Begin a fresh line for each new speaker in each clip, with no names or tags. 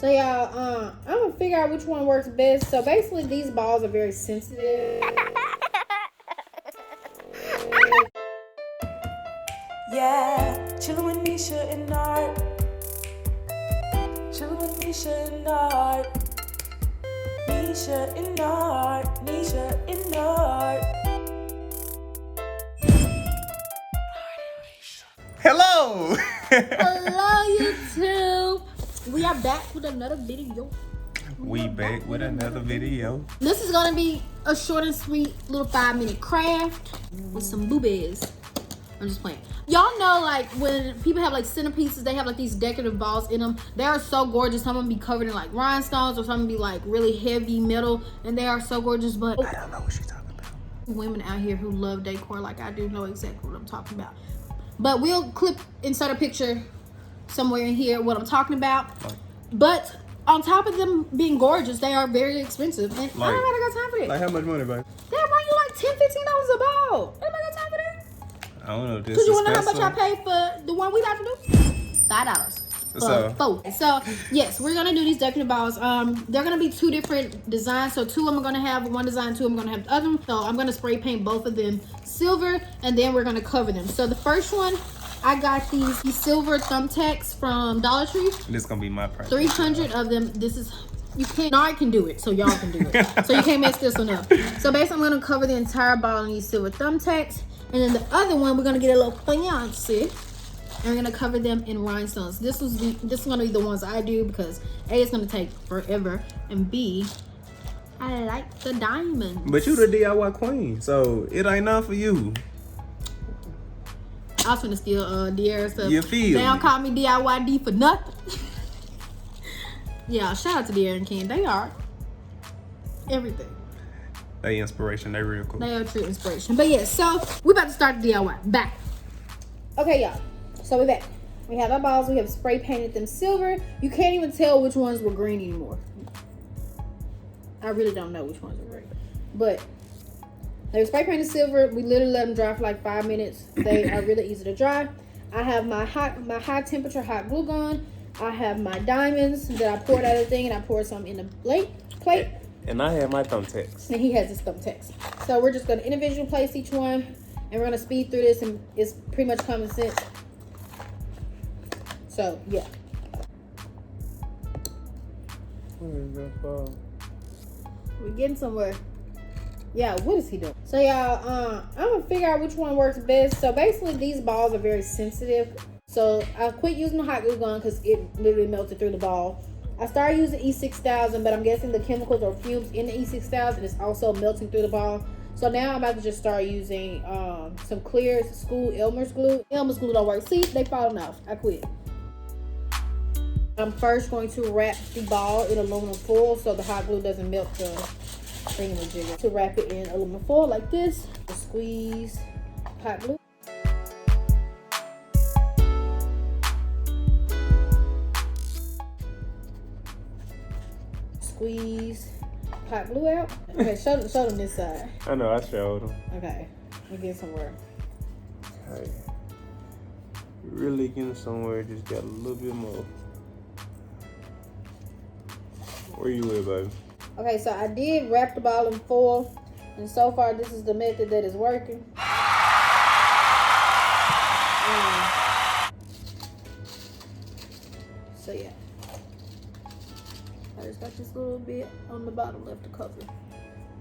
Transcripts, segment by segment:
So y'all, I'm gonna figure out which one works best. So basically these balls are very sensitive.
Yeah, chillin' with Nisha and Art. Chillin' with Nisha and Art. Nisha and Art. Nisha and Art.
Hello!
Hello YouTube! We are back with another video.
We back with another video.
This is gonna be a short and sweet little 5-minute craft with some boobies. I'm just playing. Y'all know, like, when people have like centerpieces, they have like these decorative balls in them. They are so gorgeous. Some of them be covered in like rhinestones, or some be like really heavy metal, and they are so gorgeous. But
I don't know what she's talking about.
women out here who love decor like I do know exactly what I'm talking about. But we'll insert a picture somewhere in here what I'm talking about. But on top of them being gorgeous, they are very expensive. And I don't got time for that.
Like how much money, babe?
They run you like $10, $15 a ball. I don't got time for that.
I don't know. This
Cause you wanna know how much I paid for the one we about to do? $5. So yes, we're gonna do these decorative balls. They're gonna be two different designs. So two of them are gonna have one design, two of them are gonna have the other one. So I'm gonna spray paint both of them silver, and then we're gonna cover them. So the first one, I got these silver thumbtacks from Dollar Tree.
This is gonna be my price.
300 of them. This is, you can't, I can do it, so y'all can do it. So you can't mess this one up. So basically I'm gonna cover the entire ball in these silver thumbtacks. And then the other one, we're gonna get a little fancy, and we're gonna cover them in rhinestones. This is gonna be the ones I do because A, it's gonna take forever, and B, I like the diamonds.
But you the DIY queen, so it ain't none for you.
I was finna steal De'Ara's stuff.
You feel
They don't
me?
call me DIYD for nothing. Yeah, shout out to De'Ara and Ken. They are everything.
They inspiration, they real cool.
They are true inspiration. But yeah, so we about to start the DIY. Back. Okay, y'all. So we're back. We have our balls. We have spray painted them silver. You can't even tell which ones were green anymore. I really don't know which ones were green. But they were spray painted silver. We literally let them dry for like 5 minutes. They are really easy to dry. I have my high temperature hot glue gun. I have my diamonds that I poured out of the thing, and I poured some in the plate.
And I have my thumbtacks.
And he has his thumbtacks. So we're just going to individually place each one, and we're going to speed through this, and it's pretty much common sense. So yeah. We're getting somewhere. Yeah, what is he doing? So y'all, I'm gonna figure out which one works best. So basically these balls are very sensitive. So I quit using the hot glue gun because it literally melted through the ball. I started using E6000, but I'm guessing the chemicals or fumes in the E6000 is also melting through the ball. So now I'm about to just start using some clear school Elmer's glue. Elmer's glue don't work. See, they falling off. I quit. I'm first going to wrap the ball in aluminum foil so the hot glue doesn't melt the thingamajigger. To wrap it in aluminum foil like this, squeeze hot glue. Squeeze hot glue out. Okay, show them this side.
I know, I showed them.
Okay, we get somewhere.
Okay. Really getting somewhere, just got a little bit more. Where you at, baby?
Okay, so I did wrap the ball in foil, and so far this is the method that is working. So yeah, I just got this little bit on the bottom left to cover,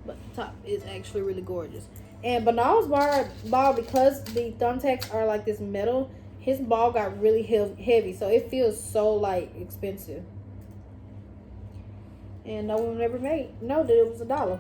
but the top is actually really gorgeous. And Banal's ball, because the thumbtacks are like this metal, his ball got really heavy, so it feels so like expensive. And no one ever know that it was $1.